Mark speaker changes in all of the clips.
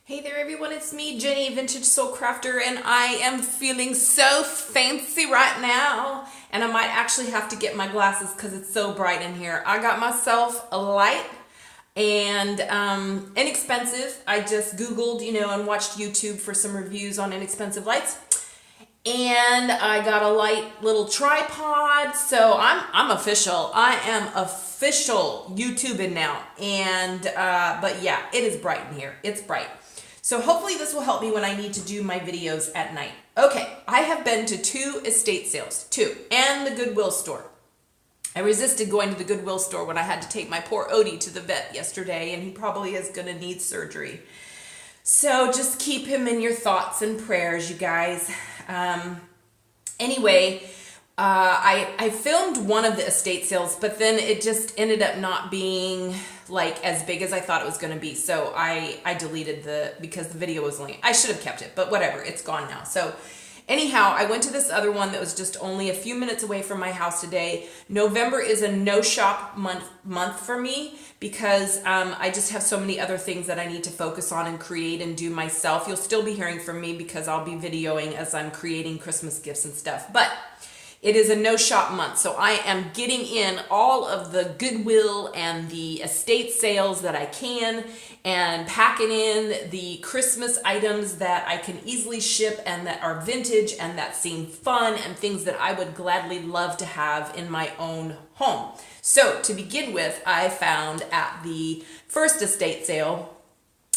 Speaker 1: Hey there everyone, it's me, Jenny, Vintage Soul Crafter, and I am feeling so fancy right now. And I might actually have to get my glasses because it's so bright in here. I got myself a light and inexpensive. I just Googled, and watched YouTube for some reviews on inexpensive lights. And I got a light little tripod, so I'm official. I am official YouTubing now. And but yeah, it is bright in here. It's bright. So hopefully this will help me when I need to do my videos at night. Okay, I have been to 2 estate sales, 2, and the Goodwill store. I resisted going to the Goodwill store when I had to take my poor Odie to the vet yesterday, and he probably is going to need surgery. So just keep him in your thoughts and prayers, you guys. Anyway, I filmed one of the estate sales, but then it just ended up not being like as big as I thought it was going to be. So I deleted because the video was only, I should have kept it, but whatever, it's gone now. So anyhow, I went to this other one that was just only a few minutes away from my house today. November is a no shop month for me because I just have so many other things that I need to focus on and create and do myself. You'll still be hearing from me because I'll be videoing as I'm creating Christmas gifts and stuff. But it is a no shop month, so I am getting in all of the Goodwill and the estate sales that I can and packing in the Christmas items that I can easily ship and that are vintage and that seem fun and things that I would gladly love to have in my own home. So to begin with, I found at the first estate sale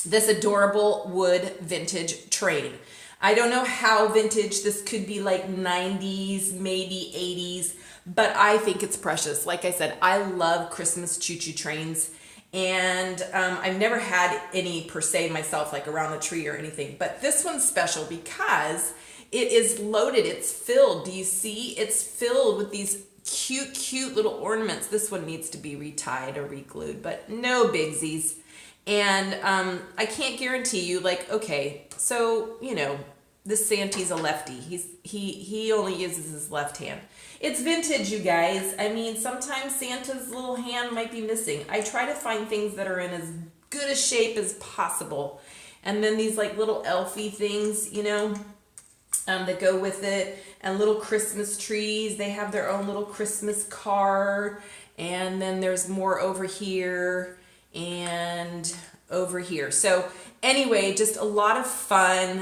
Speaker 1: this adorable wood vintage train. I don't know how vintage this could be, like 90s, maybe 80s, but I think it's precious. Like I said, I love Christmas choo-choo trains, and I've never had any per se myself, like around the tree or anything, but this one's special because it is loaded, it's filled. Do you see? It's filled with these cute little ornaments. This one needs to be retied or re-glued, but no bigsies. And I can't guarantee you, like, okay, so, this Santa's a lefty. He only uses his left hand. It's vintage, you guys. I mean, sometimes Santa's little hand might be missing. I try to find things that are in as good a shape as possible. And then these like little elfy things, that go with it. And little Christmas trees. They have their own little Christmas card. And then there's more over here and over here. So anyway, just a lot of fun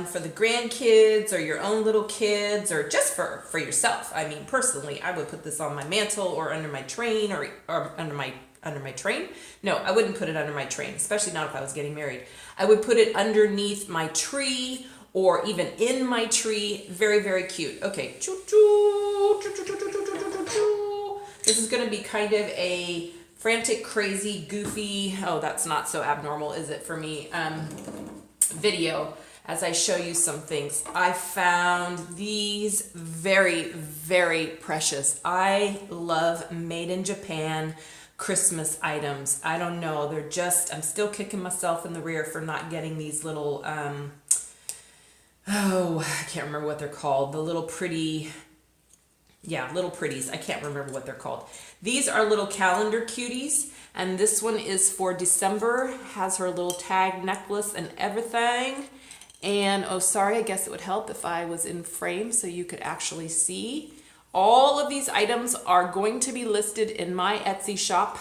Speaker 1: for the grandkids or your own little kids or just for yourself. I mean, personally, I would put this on my mantle or under my train or under my train. No, I wouldn't put it under my train, especially not if I was getting married. I would put it underneath my tree or even in my tree. Very, very cute. Okay. This is going to be kind of a frantic, crazy, goofy, oh, that's not so abnormal, is it, for me, video as I show you some things. I found these very, very precious. I love made in Japan Christmas items. I don't know, they're just, I'm still kicking myself in the rear for not getting these little, I can't remember what they're called, the little pretty, yeah, little pretties. I can't remember what they're called. These are little calendar cuties, and this one is for December. Has her little tag necklace and everything. And, oh, sorry, I guess it would help if I was in frame so you could actually see. All of these items are going to be listed in my Etsy shop.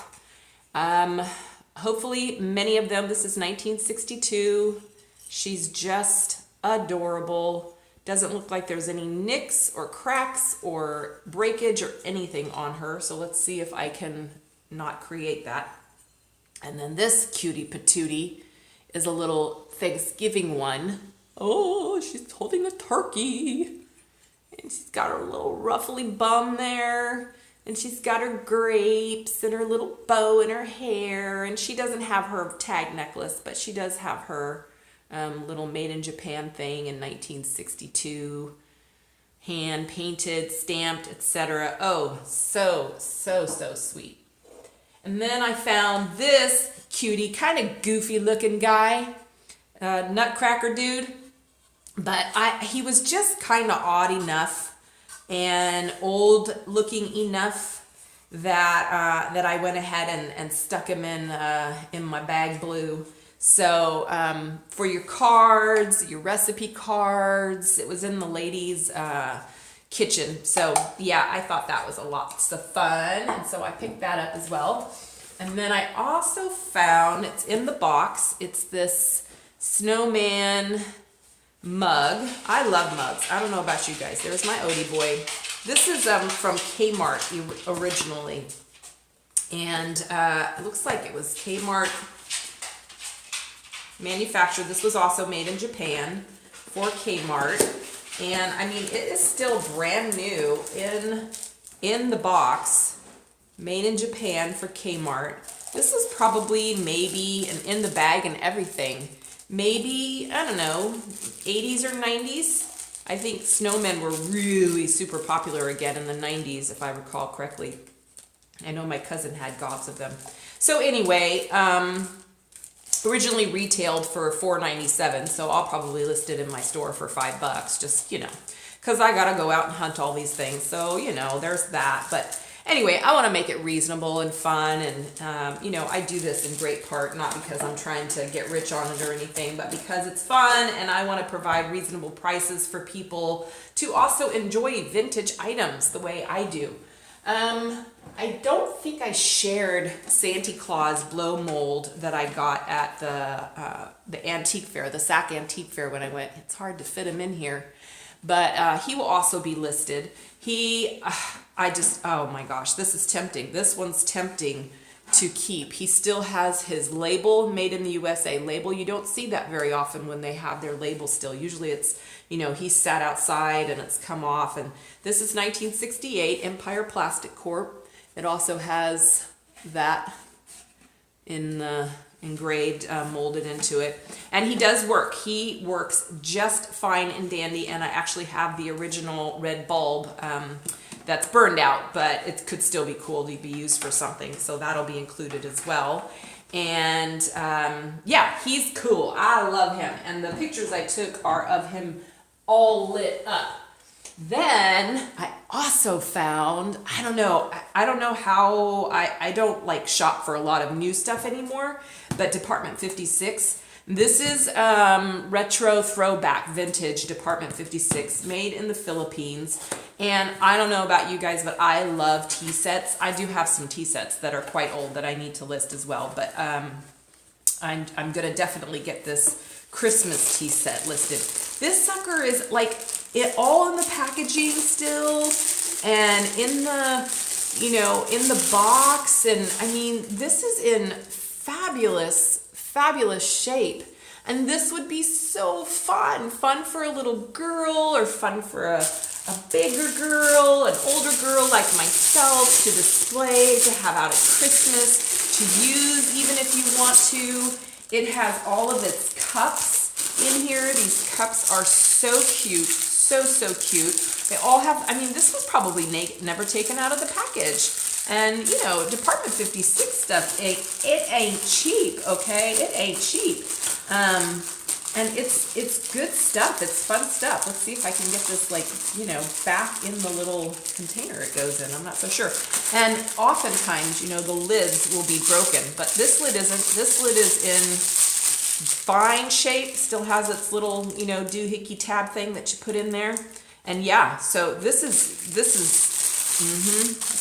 Speaker 1: Hopefully, many of them, this is 1962. She's just adorable. Doesn't look like there's any nicks or cracks or breakage or anything on her. So let's see if I can not create that. And then this cutie patootie is a little Thanksgiving one. Oh, she's holding a turkey. And she's got her little ruffly bum there. And she's got her grapes and her little bow in her hair. And she doesn't have her tag necklace, but she does have her little made in Japan thing in 1962, hand painted, stamped, etc. Oh, so sweet. And then I found this cutie, kind of goofy looking guy, nutcracker dude, but he was just kind of odd enough and old looking enough that I went ahead and stuck him in my bag blue. So for your cards, your recipe cards, it was in the ladies' kitchen. So yeah, I thought that was a lot of fun, and so I picked that up as well. And then I also found, it's in the box, it's this snowman mug. I love mugs. I don't know about you guys. There's my Odie boy. This is from Kmart originally, and it looks like it was Kmart manufactured. This was also made in Japan for Kmart, and I mean, it is still brand new in the box, made in Japan for Kmart. This is probably maybe, and in the bag and everything, maybe, I don't know, 80s or 90s. I think snowmen were really super popular again in the 90s, if I recall correctly. I know my cousin had gobs of them. So anyway, originally retailed for $4.97, so I'll probably list it in my store for $5, just, you know, because I gotta go out and hunt all these things. So, you know, there's that. But anyway, I want to make it reasonable and fun, and you know, I do this in great part not because I'm trying to get rich on it or anything, but because it's fun, and I want to provide reasonable prices for people to also enjoy vintage items the way I do. I don't think I shared Santa Claus blow mold that I got at the antique fair, the Sac Antique Fair when I went. It's hard to fit him in here, but he will also be listed. Oh my gosh, this is tempting. This one's tempting to keep. He still has his label, made in the USA label. You don't see that very often when they have their label still. Usually it's, you know, he sat outside and it's come off. And this is 1968 Empire Plastic Corp. It also has that in the engraved, molded into it. And he does work. He works just fine and dandy. And I actually have the original red bulb that's burned out, but it could still be cool to be used for something. So that'll be included as well. And yeah, he's cool. I love him. And the pictures I took are of him all lit up. Then I also found, I don't know how, I don't like shop for a lot of new stuff anymore, but Department 56. This is retro throwback vintage Department 56, made in the Philippines. And I don't know about you guys, but I love tea sets. I do have some tea sets that are quite old that I need to list as well, but I'm gonna definitely get this Christmas tea set listed. This sucker is like it all in the packaging still, and in the, you know, in the box, and I mean, this is in fabulous shape. And this would be so fun for a little girl, or fun for a bigger girl, an older girl like myself, to display, to have out at Christmas, to use even if you want to. It has all of its cups in here. These cups are so cute, so cute. They all have, I mean, this was probably never taken out of the package. And, you know, Department 56 stuff, it ain't cheap, okay? It ain't cheap. And it's good stuff. It's fun stuff. Let's see if I can get this, like, you know, back in the little container it goes in. I'm not so sure. And oftentimes, you know, the lids will be broken, but this lid isn't. This lid is in fine shape, still has its little, you know, doohickey tab thing that you put in there. And yeah, so this is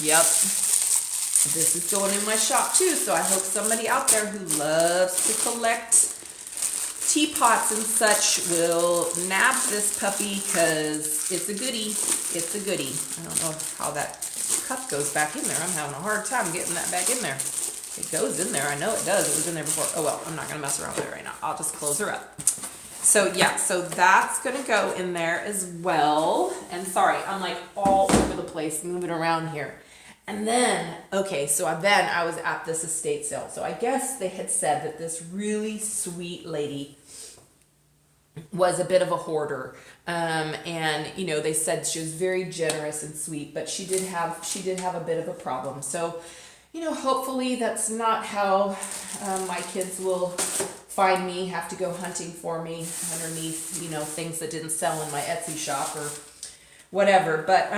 Speaker 1: yep. This is going in my shop too, so I hope somebody out there who loves to collect teapots and such will nab this puppy, because it's a goodie. It's a goodie. I don't know how that cup goes back in there. I'm having a hard time getting that back in there. It goes in there. I know it does. It was in there before. Oh, well, I'm not going to mess around with it right now. I'll just close her up. So, yeah, so that's going to go in there as well. And sorry, I'm like all over the place moving around here. And then, okay, so then I was at this estate sale. So I guess they had said that this really sweet lady was a bit of a hoarder. And, you know, they said she was very generous and sweet, but she did have a bit of a problem. So, you know, hopefully that's not how my kids will find me, have to go hunting for me underneath, you know, things that didn't sell in my Etsy shop or whatever. But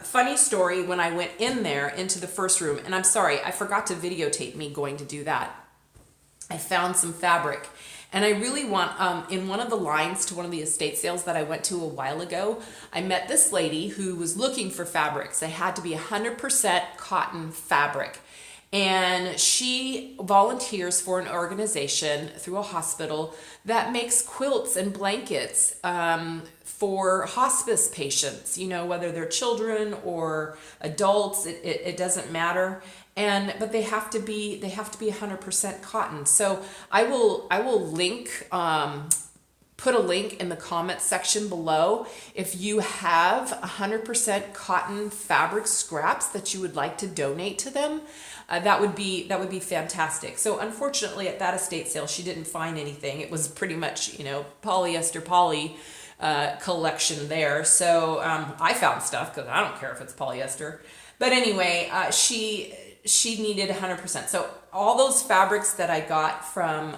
Speaker 1: funny story, when I went in there into the first room, and I'm sorry, I forgot to videotape me going to do that. I found some fabric, And I really want, in one of the lines to one of the estate sales that I went to a while ago, I met this lady who was looking for fabrics. They had to be 100% cotton fabric. And she volunteers for an organization through a hospital that makes quilts and blankets for hospice patients, you know, whether they're children or adults, it doesn't matter. But they have to be 100% cotton. So I will link, put a link in the comments section below if you have 100% cotton fabric scraps that you would like to donate to them. That would be fantastic. So unfortunately at that estate sale she didn't find anything. It was pretty much, you know, polyester poly collection there. So I found stuff because I don't care if it's polyester. But anyway, she needed 100%. So all those fabrics that I got from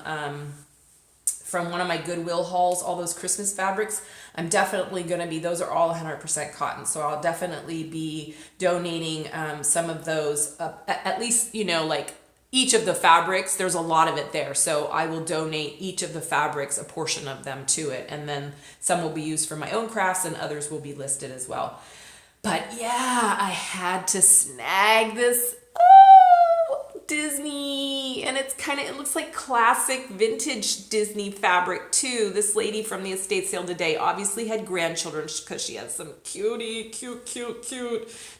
Speaker 1: one of my Goodwill hauls, all those Christmas fabrics, I'm definitely going to be, those are all 100% cotton. So I'll definitely be donating some of those, at least, you know, like each of the fabrics, there's a lot of it there. So I will donate each of the fabrics, a portion of them to it. And then some will be used for my own crafts and others will be listed as well. But yeah, I had to snag this Disney, and it looks like classic vintage Disney fabric too. This lady from the estate sale today obviously had grandchildren because she has some cute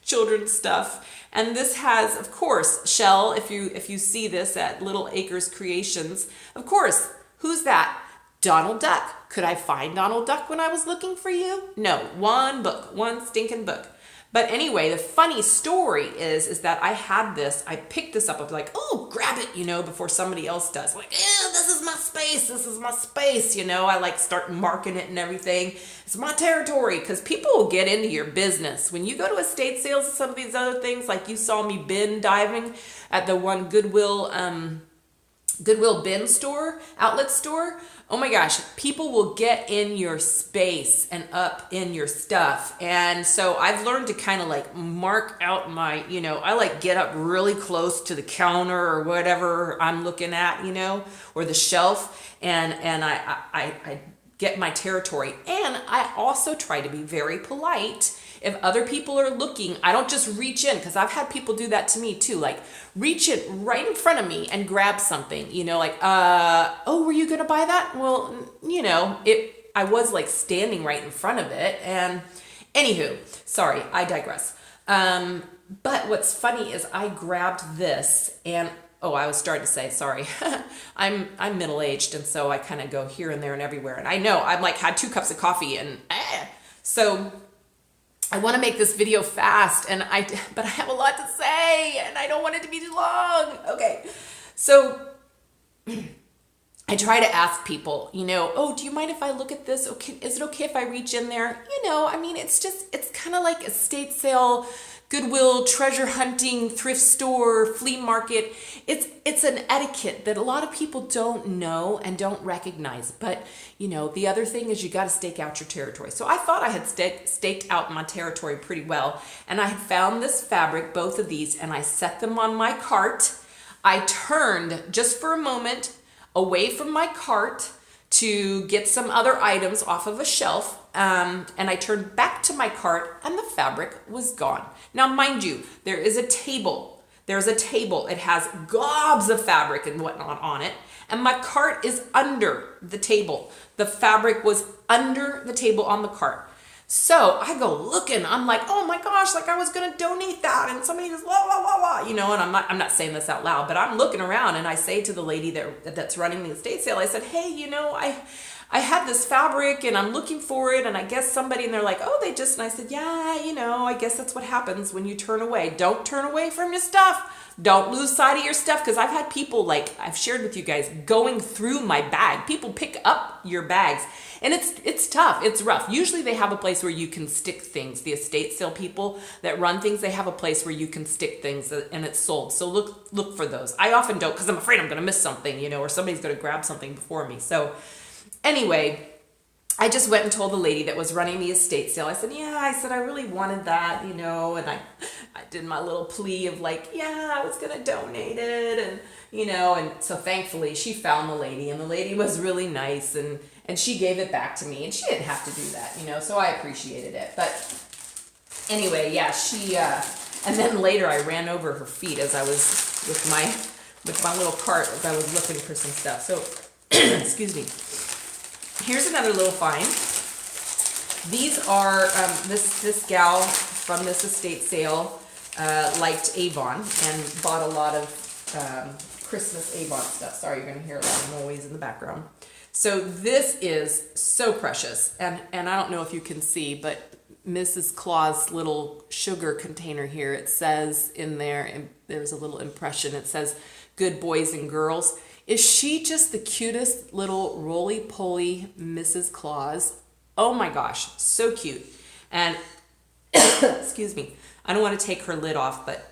Speaker 1: children's stuff. And this has, of course, Shell, if you see this at Little Acres Creations, of course, who's that? Donald Duck. Could I find Donald Duck when I was looking for you? No, one stinking book. But anyway, the funny story is that I picked this up, I was like, oh, grab it, you know, before somebody else does. Like, this is my space, you know. I like start marking it and everything. It's my territory, because people will get into your business. When you go to estate sales and some of these other things, like you saw me bin diving at the one Goodwill bin store, outlet store. Oh my gosh, people will get in your space and up in your stuff. And so I've learned to kind of like mark out my, you know, I like get up really close to the counter or whatever I'm looking at, you know, or the shelf, and I get my territory. And I also try to be very polite. If other people are looking, I don't just reach in, because I've had people do that to me too. Like reach in right in front of me and grab something, you know, like, oh, were you going to buy that? Well, you know, I was like standing right in front of it. And anywho, sorry, I digress. But what's funny is I grabbed this and, oh, I was starting to say, sorry, I'm middle-aged. And so I kind of go here and there and everywhere. And I know I've like had 2 cups of coffee and so I want to make this video fast, but I have a lot to say, and I don't want it to be too long. Okay, so I try to ask people, you know, oh, do you mind if I look at this? Okay, is it okay if I reach in there? You know, I mean, it's kind of like estate sale, Goodwill, treasure hunting, thrift store, flea market. It's an etiquette that a lot of people don't know and don't recognize. But, you know, the other thing is you got to stake out your territory. So I thought I had staked out my territory pretty well. And I had found this fabric, both of these, and I set them on my cart. I turned just for a moment away from my cart to get some other items off of a shelf. And I turned back to my cart and the fabric was gone. Now, mind you, there is a table. There's a table. It has gobs of fabric and whatnot on it. And my cart is under the table. The fabric was under the table on the cart. So I go looking, I'm like, oh my gosh, like I was going to donate that. And somebody goes, wah, wah, wah, wah, you know, and I'm not saying this out loud, but I'm looking around and I say to the lady that's running the estate sale, I said, hey, you know, I had this fabric and I'm looking for it. And I guess somebody, and they're like, oh, and I said, yeah, you know, I guess that's what happens when you turn away. Don't turn away from your stuff. Don't lose sight of your stuff. Because I've had people, like I've shared with you guys, going through my bag. People pick up your bags. And it's tough. It's rough. Usually they have a place where you can stick things. The estate sale people that run things, they have a place where you can stick things and it's sold. So look for those. I often don't, because I'm afraid I'm going to miss something, you know, or somebody's going to grab something before me. So anyway, I just went and told the lady that was running the estate sale. I said, yeah, I really wanted that, you know, and I did my little plea of like, yeah, I was going to donate it. And, you know, and so thankfully she found the lady, and the lady was really nice, and she gave it back to me, and she didn't have to do that, you know, so I appreciated it. But anyway, yeah, and then later I ran over her feet as I was with my little cart as I was looking for some stuff. So, excuse me. Here's another little find. These are, this gal from this estate sale liked Avon and bought a lot of Christmas Avon stuff. Sorry, you're going to hear a lot of noise in the background. So this is so precious. And I don't know if you can see, but Mrs. Claus' little sugar container here, it says in there, and there's a little impression, it says, good boys and girls. Is she just the cutest little roly-poly Mrs. Claus? Oh my gosh, so cute. And, excuse me, I don't want to take her lid off, but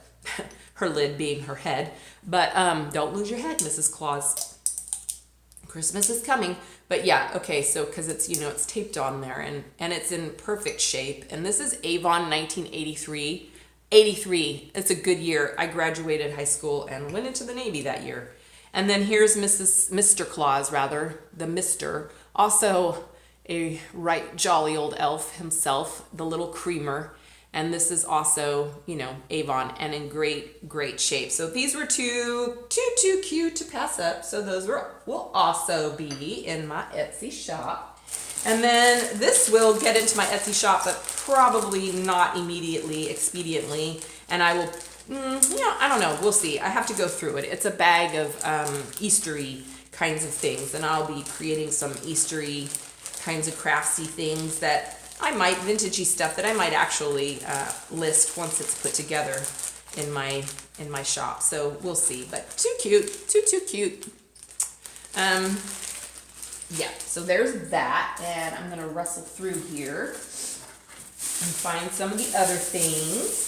Speaker 1: her lid being her head. But don't lose your head, Mrs. Claus. Christmas is coming. But yeah, okay, so because it's, you know, it's taped on there, and it's in perfect shape. And this is Avon 1983. 83, it's a good year. I graduated high school and went into the Navy that year. And then here's Mr. Claus, rather, the Mr. Also a right jolly old elf himself, the little creamer. And this is also, you know, Avon, and in great, great shape. So these were too cute to pass up. So those will also be in my Etsy shop. And then this will get into my Etsy shop, but probably not immediately, expediently. And I will, you know, I don't know. We'll see. I have to go through it. It's a bag of Eastery kinds of things. And I'll be creating some Eastery kinds of craftsy things that I might, vintagey stuff that I might actually list once it's put together in my shop. So we'll see. But too cute. Too cute. Yeah, so there's that, and I'm going to rustle through here and find some of the other things.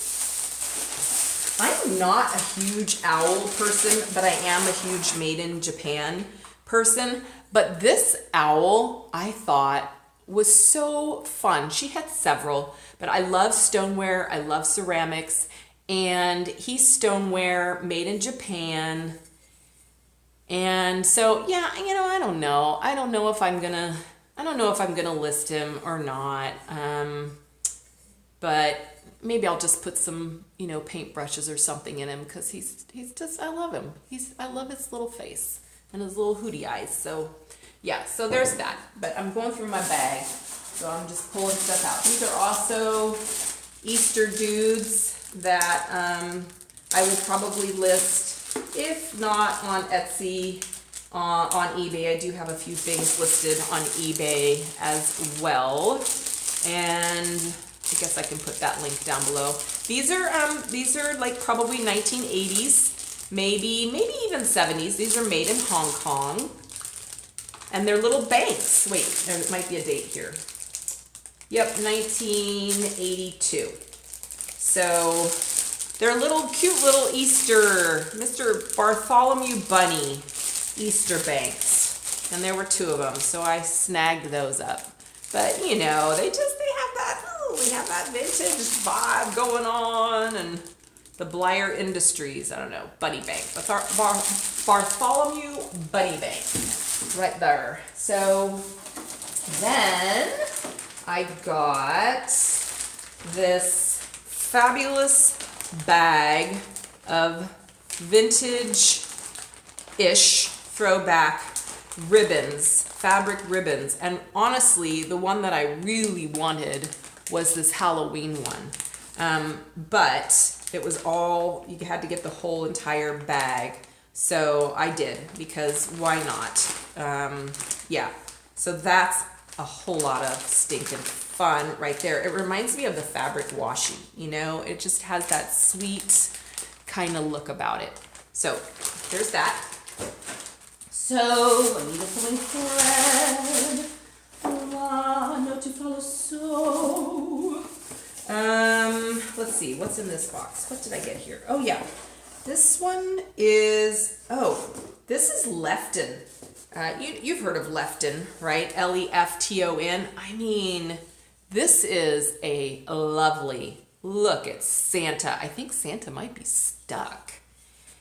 Speaker 1: I'm not a huge owl person, but I am a huge made in Japan person. But this owl, I thought, was so fun. She had several, but I love stoneware, I love ceramics, and he's stoneware made in Japan. And so, yeah, you know, I don't know if I'm gonna list him or not. But maybe I'll just put some, you know, paint brushes or something in him, because he's just, I love him. I love his little face and his little hooty eyes. So yeah, so there's that. But I'm going through my bag, so I'm just pulling stuff out. These are also Easter dudes that I will probably list. If not on Etsy, on eBay. I do have a few things listed on eBay as well, and I guess I can put that link down below. These are like probably 1980s, maybe even 70s. These are made in Hong Kong, and they're little banks. Wait, there might be a date here. Yep, 1982. So they're cute little Easter, Mr. Bartholomew Bunny Easter banks. And there were two of them, so I snagged those up. But, you know, they have that vintage vibe going on, and the Blyer Industries, I don't know, Bunny Bank. Bartholomew Bunny Bank, right there. So then I got this fabulous bag of vintage-ish throwback ribbons, fabric ribbons. And honestly, the one that I really wanted was this Halloween one. But it was all, you had to get the whole entire bag. So I did, because why not? Yeah, so that's a whole lot of stinking fun right there. It reminds me of the fabric washi, you know, it just has that sweet kind of look about it. So there's that. So let me get something thread. No to follow. So let's see, what's in this box? What did I get here? Oh yeah, this one is, this is Lefton. You've heard of Lefton, right? Lefton. I mean, this is a lovely look at Santa. I think Santa might be stuck.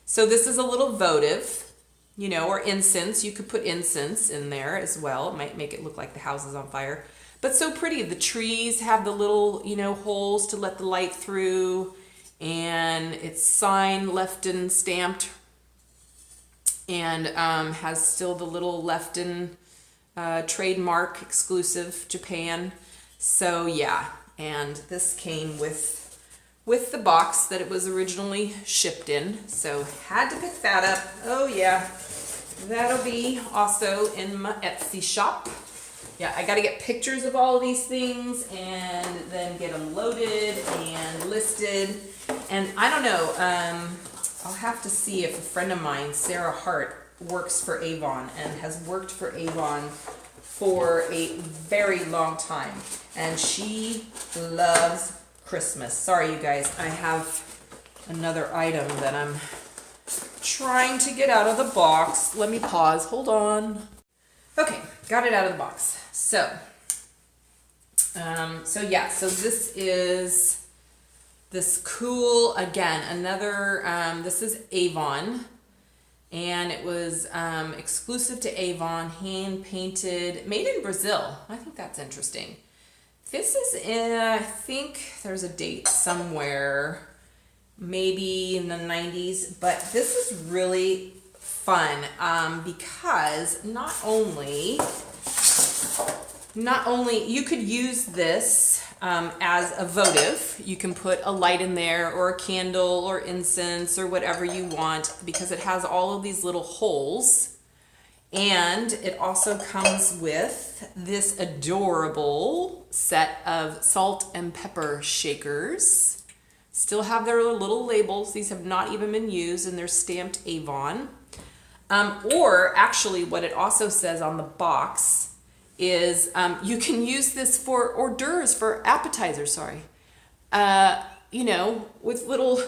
Speaker 1: So this is a little votive, you know, or incense. You could put incense in there as well. It might make it look like the house is on fire. But so pretty. The trees have the little, you know, holes to let the light through. And it's signed, Lefton stamped, and has still the little Lefton trademark, exclusive Japan. So yeah, and this came with the box that it was originally shipped in. So had to pick that up. Oh yeah, that'll be also in my Etsy shop. Yeah, I gotta get pictures of all of these things and then get them loaded and listed. And I don't know, I'll have to see if a friend of mine, Sarah Hart, works for Avon and has worked for Avon for a very long time. And she loves Christmas. Sorry, you guys, I have another item that I'm trying to get out of the box. Let me pause, hold on. Okay, got it out of the box. So yeah, so this is this cool, again, another, this is Avon, and it was exclusive to Avon, hand painted, made in Brazil. I think that's interesting. This is in, I think there's a date somewhere, maybe in the 90s, but this is really fun because not only you could use this as a votive. You can put a light in there or a candle or incense or whatever you want because it has all of these little holes. And it also comes with this adorable set of salt and pepper shakers. Still have their little labels. These have not even been used and they're stamped Avon. Or actually what it also says on the box is you can use this for hors d'oeuvres, for appetizers, sorry. You know, with little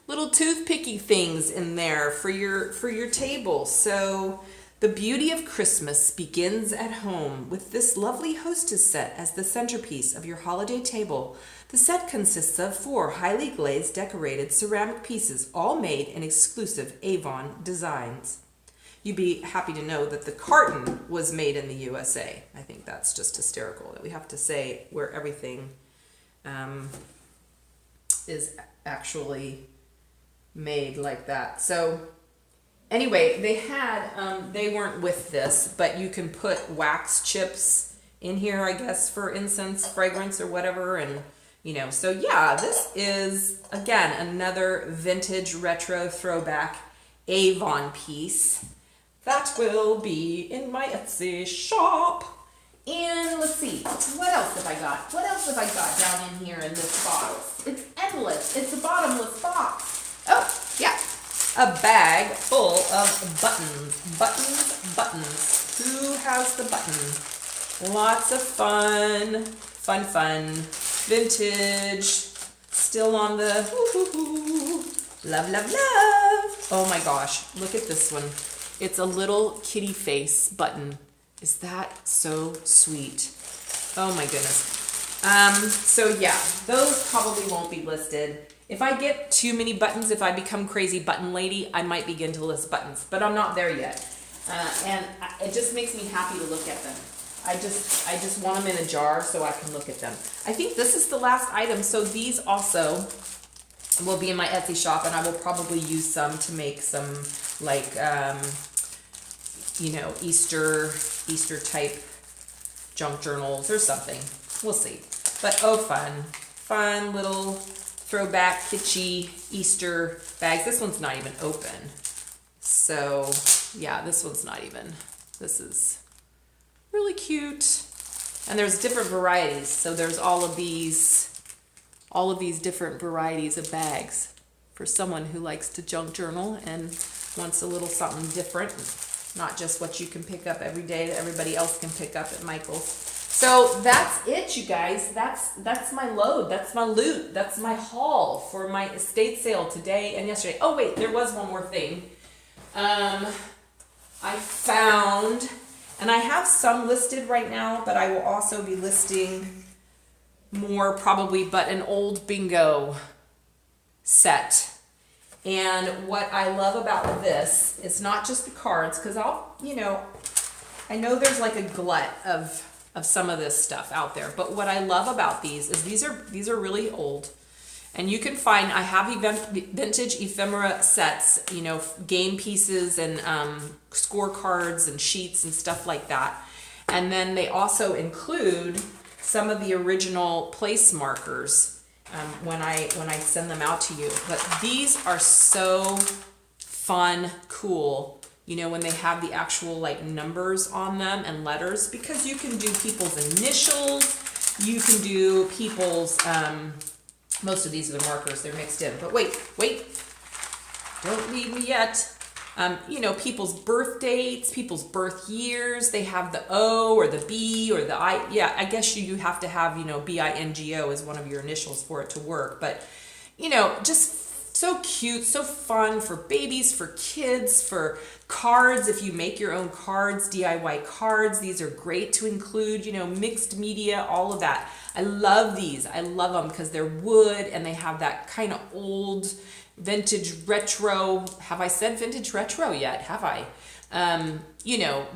Speaker 1: toothpicky things in there for your table. So the beauty of Christmas begins at home with this lovely hostess set as the centerpiece of your holiday table. The set consists of 4 highly glazed decorated ceramic pieces, all made in exclusive Avon designs. You'd be happy to know that the carton was made in the USA. I think that's just hysterical that we have to say where everything is actually made like that. So anyway, they weren't with this, but you can put wax chips in here, I guess, for incense, fragrance, or whatever. And, you know, so yeah, this is, again, another vintage retro throwback Avon piece. That will be in my Etsy shop. And let's see, what else have I got? What else have I got down in here in this box? It's endless. It's a bottomless box. Oh, yeah. A bag full of buttons. Buttons. Who has the button? Lots of fun. Fun. Vintage. Still on the love. Oh my gosh, look at this one. It's a little kitty face button. Is that so sweet? Oh my goodness. So yeah, those probably won't be listed. If I get too many buttons, if I become crazy button lady, I might begin to list buttons, but I'm not there yet. And it just makes me happy to look at them. I just want them in a jar so I can look at them. I think this is the last item. So these also will be in my Etsy shop, and I will probably use some to make some like, you know, Easter type junk journals or something. We'll see. But oh, fun little throwback kitschy Easter bags. This one's not even open. So yeah, this one's not even. This is really cute. And there's different varieties. So there's all of these different varieties of bags for someone who likes to junk journal and wants a little something different. Not just what you can pick up every day that everybody else can pick up at Michael's. So that's it, you guys. That's my load. That's my loot. That's my haul for my estate sale today and yesterday. Oh wait, there was one more thing. I found, and I have some listed right now, but I will also be listing more probably, but an old bingo set. And what I love about this is not just the cards, because I know there's like a glut of some of this stuff out there, but what I love about these is these are really old. And you can find, I have vintage ephemera sets, game pieces and scorecards and sheets and stuff like that. And then they also include some of the original place markers when I send them out to you. But these are so fun, cool, when they have the actual like numbers on them and letters, because you can do people's initials, you can do people's, most of these are the markers, they're mixed in, but wait, don't leave me yet. People's birth dates, people's birth years, they have the O or the B or the I. Yeah, I guess you have to have, BINGO as one of your initials for it to work. But, just so cute, so fun for babies, for kids, for cards. If you make your own cards, DIY cards, these are great to include, mixed media, all of that. I love these. I love them because they're wood and they have that kind of old vintage retro. Have I said vintage retro yet? Have I?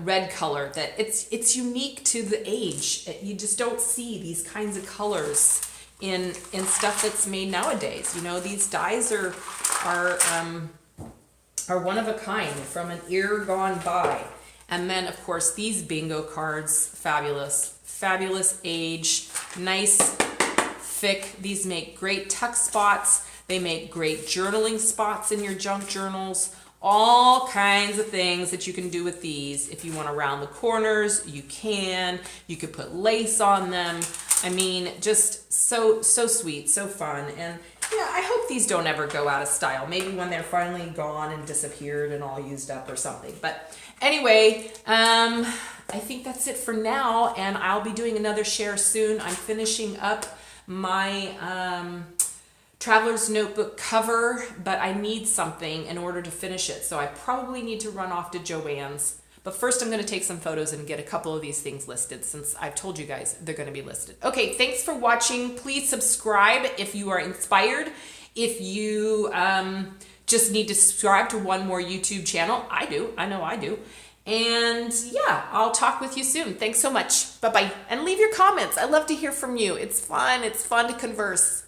Speaker 1: Red color that it's unique to the age. You just don't see these kinds of colors in stuff that's made nowadays. These dyes are one of a kind from an era gone by. And then of course these bingo cards, fabulous age, nice, thick. These make great tuck spots. They make great journaling spots in your junk journals. All kinds of things that you can do with these. If you want to round the corners, you can. You could put lace on them. I mean, just so sweet, so fun. And I hope these don't ever go out of style. Maybe when they're finally gone and disappeared and all used up or something. But anyway, I think that's it for now. And I'll be doing another share soon. I'm finishing up my Traveler's Notebook cover, but I need something in order to finish it. So I probably need to run off to Joann's. But first I'm going to take some photos and get a couple of these things listed, since I've told you guys they're going to be listed. Okay, thanks for watching. Please subscribe if you are inspired. If you just need to subscribe to one more YouTube channel, I do. I know I do. And yeah, I'll talk with you soon. Thanks so much. Bye-bye. And leave your comments. I love to hear from you. It's fun. It's fun to converse.